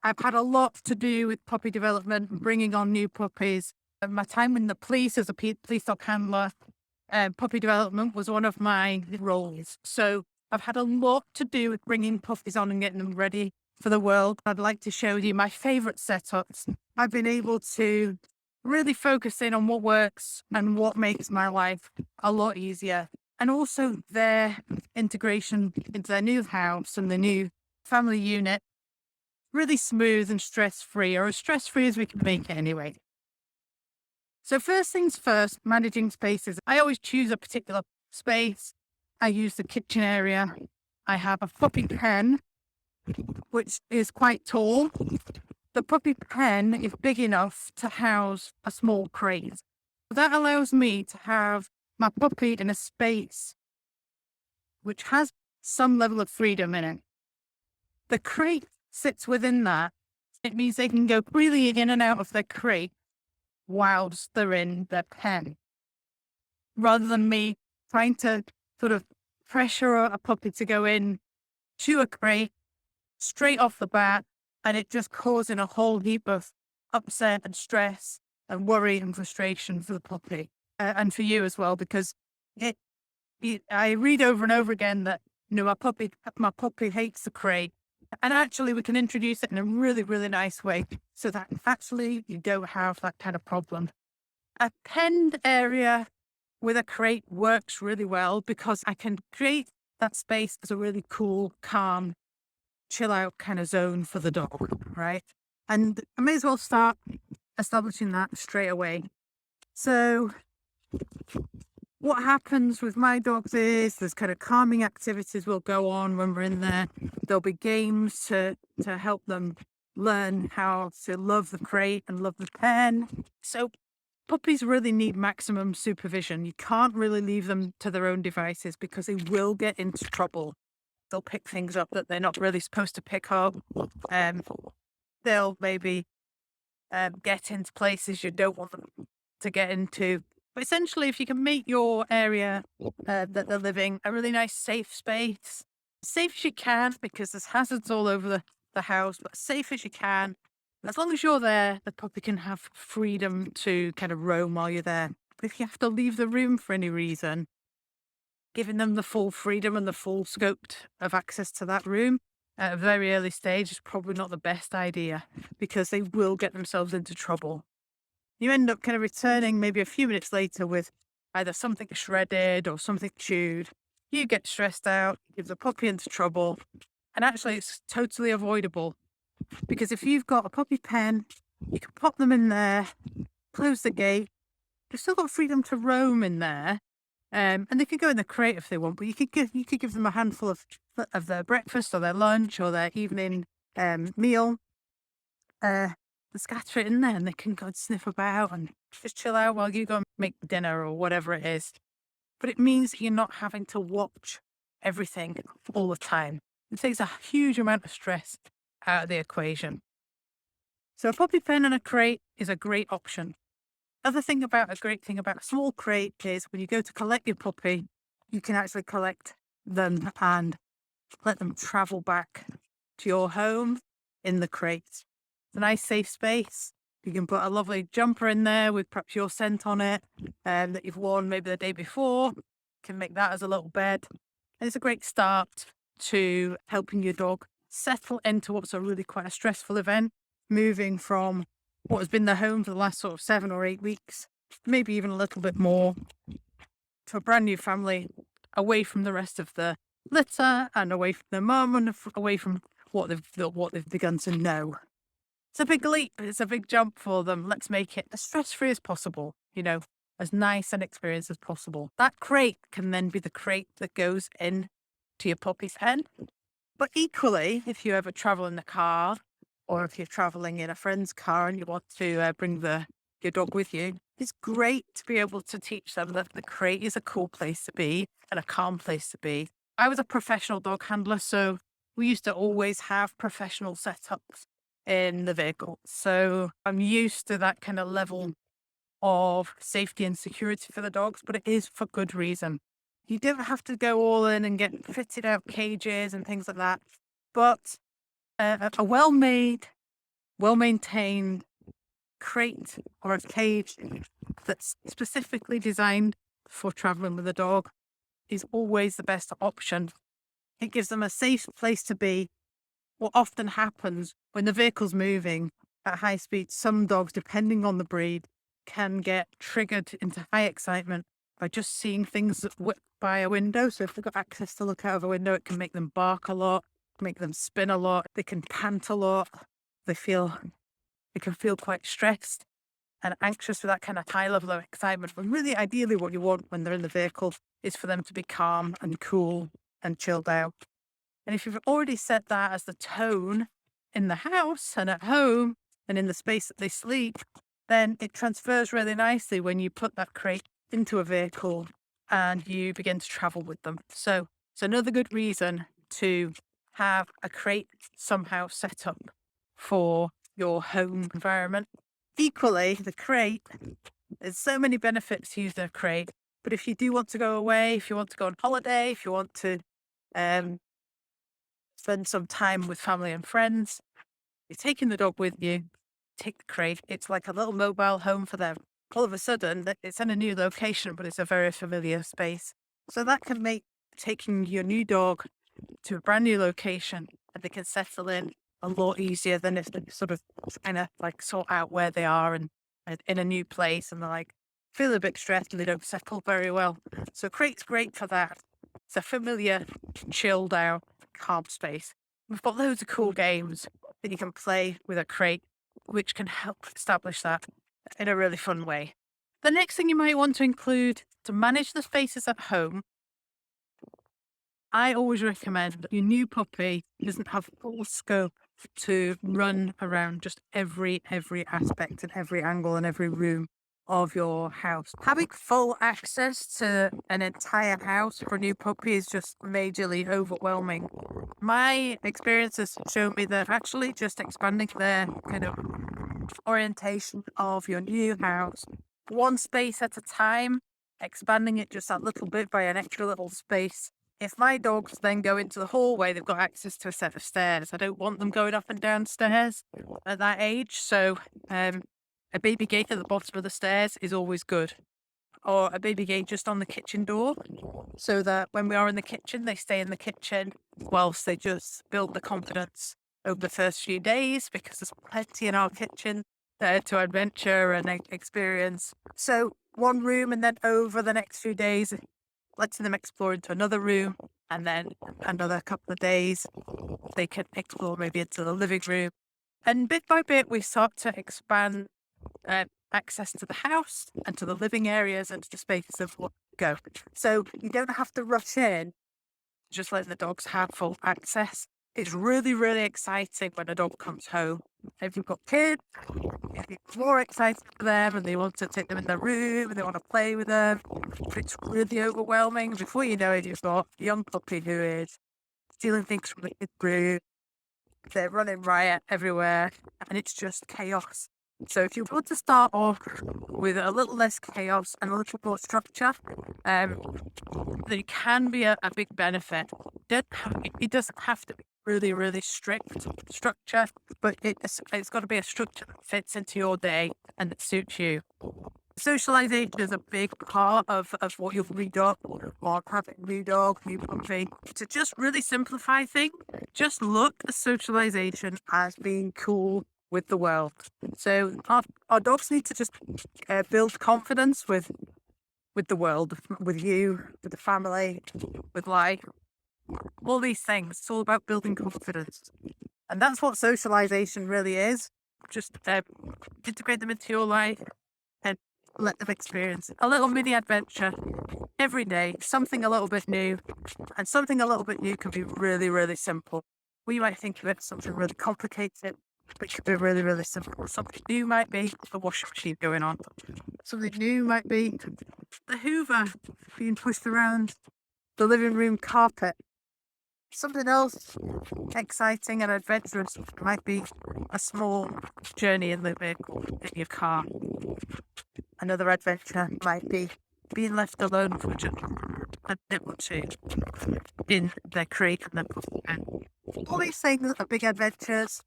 I've had a lot to do with puppy development and bringing on new puppies. My time in the police as a police dog handler, puppy development was one of my roles. So I've had a lot to do with bringing puppies on and getting them ready for the world. I'd like to show you my favorite setups. I've been able to really focus in on what works and what makes my life a lot easier. And also their integration into their new house and the new family unit, really smooth and stress-free, or as stress-free as we can make it anyway. So first things first, managing spaces. I always choose a particular space. I use the kitchen area. I have a puppy pen, which is quite tall. The puppy pen is big enough to house a small crate. That allows me to have my puppy in a space which has some level of freedom in it. The crate sits within that. It means they can go freely in and out of their crate whilst they're in their pen, rather than me trying to sort of pressure a puppy to go in to a crate straight off the bat, and it just causing a whole heap of upset and stress and worry and frustration for the puppy, and for you as well, because I read over and over again that my puppy hates the crate, and actually we can introduce it in a really, really nice way so that actually you don't have that kind of problem. A penned area with a crate works really well because I can create that space as a really cool, calm, chill out kind of zone for the dog, right? And I may as well start establishing that straight away. So what happens with my dogs is there's kind of calming activities will go on when we're in there. There'll be games to help them learn how to love the crate and love the pen. So puppies really need maximum supervision. You can't really leave them to their own devices because they will get into trouble. They'll pick things up that they're not really supposed to pick up. They'll maybe get into places you don't want them to get into. But essentially, if you can make your area that they're living a really nice, safe space, safe as you can, because there's hazards all over the house, but safe as you can. As long as you're there, the puppy can have freedom to kind of roam while you're there. But if you have to leave the room for any reason, giving them the full freedom and the full scope of access to that room at a very early stage is probably not the best idea, because they will get themselves into trouble. You end up kind of returning maybe a few minutes later with either something shredded or something chewed. You get stressed out, give the puppy into trouble, and actually it's totally avoidable, because if you've got a puppy pen, you can pop them in there, close the gate. They've still got freedom to roam in there, and they can go in the crate if they want. But you could give them a handful of their breakfast or their lunch or their evening meal. Scatter it in there, and they can go and sniff about and just chill out while you go and make dinner or whatever it is. But it means that you're not having to watch everything all the time. It takes a huge amount of stress out of the equation. So a puppy pen and a crate is a great option. A great thing about a small crate is when you go to collect your puppy, you can actually collect them and let them travel back to your home in the crate. It's a nice safe space. You can put a lovely jumper in there with perhaps your scent on it that you've worn maybe the day before. You can make that as a little bed. And it's a great start to helping your dog settle into what's a really quite a stressful event, moving from what has been their home for the last sort of 7 or 8 weeks, maybe even a little bit more, to a brand new family, away from the rest of the litter and away from their mum and away from what they've begun to know. It's a big leap. It's a big jump for them. Let's make it as stress-free as possible, as nice an experience as possible. That crate can then be the crate that goes in to your puppy's pen. But equally, if you ever travel in a car, or if you're traveling in a friend's car and you want to bring your dog with you, it's great to be able to teach them that the crate is a cool place to be and a calm place to be. I was a professional dog handler, so we used to always have professional setups in the vehicle. So I'm used to that kind of level of safety and security for the dogs, but it is for good reason. You don't have to go all in and get fitted out cages and things like that. But a well-made well-maintained crate or a cage that's specifically designed for traveling with a dog is always the best option. It gives them a safe place to be. What often happens when the vehicle's moving at high speed, some dogs, depending on the breed, can get triggered into high excitement by just seeing things that whip by a window. So if they've got access to look out of a window, it can make them bark a lot, make them spin a lot. They can pant a lot. They can feel quite stressed and anxious with that kind of high level of excitement. But really, ideally, what you want when they're in the vehicle is for them to be calm and cool and chilled out. And if you've already set that as the tone in the house and at home and in the space that they sleep, then it transfers really nicely when you put that crate into a vehicle and you begin to travel with them. So it's another good reason to have a crate somehow set up for your home environment. Equally, the crate, there's so many benefits to using a crate, but if you do want to go away, if you want to go on holiday, if you want to spend some time with family and friends, you're taking the dog with you, take the crate. It's like a little mobile home for them. All of a sudden, it's in a new location, but it's a very familiar space. So that can make taking your new dog to a brand new location and they can settle in a lot easier than if they sort of kind of like sort out where they are and in a new place and they're like feel a bit stressed and they don't settle very well. So crate's great for that. It's a familiar, chilled out, calm space. We've got loads of cool games that you can play with a crate, which can help establish that in a really fun way. The next thing you might want to include to manage the spaces at home, I always recommend your new puppy doesn't have full scope to run around just every aspect and every angle and every room of your house. Having full access to an entire house for a new puppy is just majorly overwhelming. My experiences show me that actually just expanding their kind of orientation of your new house, one space at a time, expanding it just that little bit by an extra little space. If my dogs then go into the hallway, they've got access to a set of stairs. I don't want them going up and down stairs at that age. So a baby gate at the bottom of the stairs is always good. Or a baby gate just on the kitchen door so that when we are in the kitchen, they stay in the kitchen whilst they just build the confidence over the first few days because there's plenty in our kitchen to adventure and experience. So one room and then over the next few days, letting them explore into another room and then another couple of days, they can explore maybe into the living room. And bit by bit, we start to expand access to the house and to the living areas and to the spaces of what go. So you don't have to rush in, just letting the dogs have full access. It's really, really exciting when a dog comes home. If you've got kids, it's more exciting for them and they want to take them in their room and they want to play with them. But it's really overwhelming. Before you know it, you've got a young puppy who is stealing things from the kids' room. They're running riot everywhere and it's just chaos. So if you want to start off with a little less chaos and a little more structure, there can be a big benefit. It doesn't have to be really, really strict structure, but it's got to be a structure that fits into your day and that suits you. Socialization is a big part of what you'll read up or having new dog, new puppy. To just really simplify things, just look at socialization as being cool with the world. So our dogs need to just build confidence with the world, with you, with the family, with life. All these things. It's all about building confidence. And that's what socialization really is. Just integrate them into your life and let them experience a little mini adventure every day, something a little bit new. And something a little bit new can be really, really simple. We might think of it as something really complicated, but it could be really, really simple. Something new might be the washing machine going on. Something new might be the Hoover being pushed around the living room carpet. Something else exciting and adventurous might be a small journey in the vehicle, in your car. Another adventure might be being left alone for just a minute or two in their crate and then all these things are big adventures.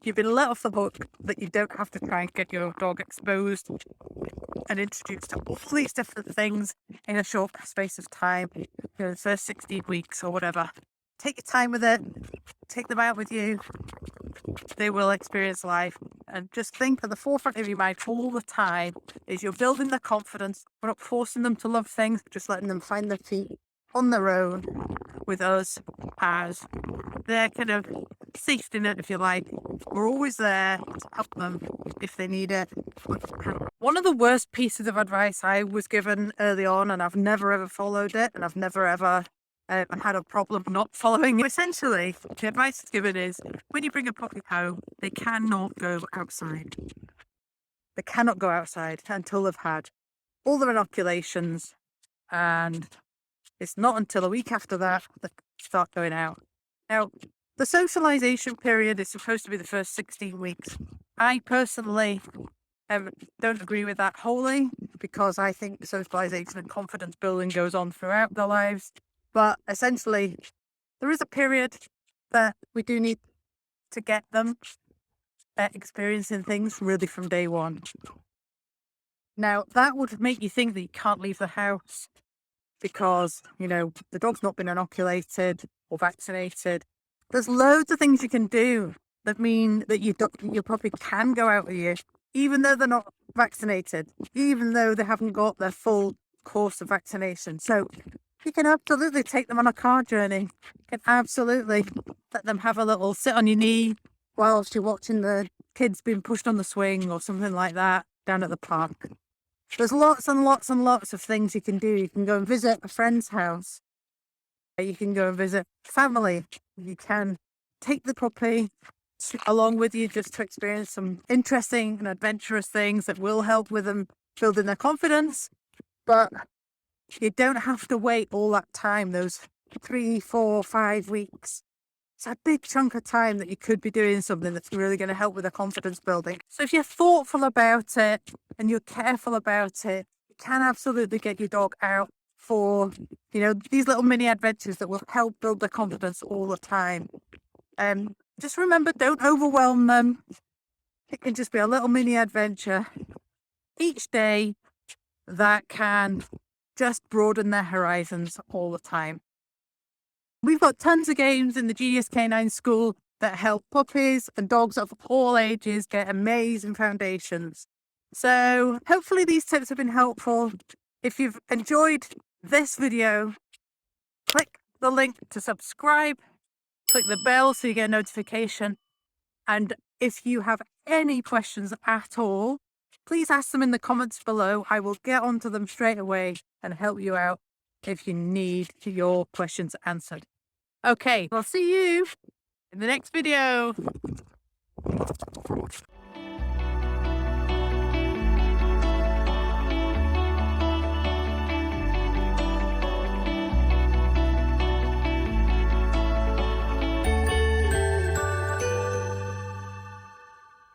You've been let off the hook that you don't have to try and get your dog exposed and introduced to all these different things in a short space of time, the first 16 weeks or whatever. Take your time with it. Take them out with you. They will experience life. And just think at the forefront of your mind all the time is you're building their confidence. We're not forcing them to love things, just letting them find their feet on their own with us as their kind of safety net, if you like. We're always there to help them if they need it. One of the worst pieces of advice I was given early on, and I've never ever followed it, and I've never ever had a problem not following. Essentially, the advice that's given is when you bring a puppy home, they cannot go outside. They cannot go outside until they've had all their inoculations, and it's not until a week after that they start going out. Now, the socialization period is supposed to be the first 16 weeks. I personally don't agree with that wholly, because I think socialization and confidence building goes on throughout their lives. But essentially, there is a period that we do need to get them experiencing things really from day one. Now, that would make you think that you can't leave the house because, the dog's not been inoculated or vaccinated. There's loads of things you can do that mean that your puppy can go out with you, even though they're not vaccinated, even though they haven't got their full course of vaccination. So you can absolutely take them on a car journey. You can absolutely let them have a little sit on your knee whilst you're watching the kids being pushed on the swing or something like that down at the park. There's lots and lots and lots of things you can do. You can go and visit a friend's house. You can go and visit family. You can take the puppy along with you just to experience some interesting and adventurous things that will help with them building their confidence. But you don't have to wait all that time, those 3, 4, 5 weeks. It's a big chunk of time that you could be doing something that's really going to help with the confidence building. So if you're thoughtful about it and you're careful about it, you can absolutely get your dog out for, these little mini adventures that will help build their confidence all the time. Just remember, don't overwhelm them. It can just be a little mini adventure each day that can just broaden their horizons all the time. We've got tons of games in the Genius Canine School that help puppies and dogs of all ages get amazing foundations. So hopefully these tips have been helpful. If you've enjoyed this video, click the link to subscribe, click the bell so you get a notification. And if you have any questions at all, please ask them in the comments below. I will get onto them straight away and help you out if you need your questions answered. Okay, I'll see you in the next video.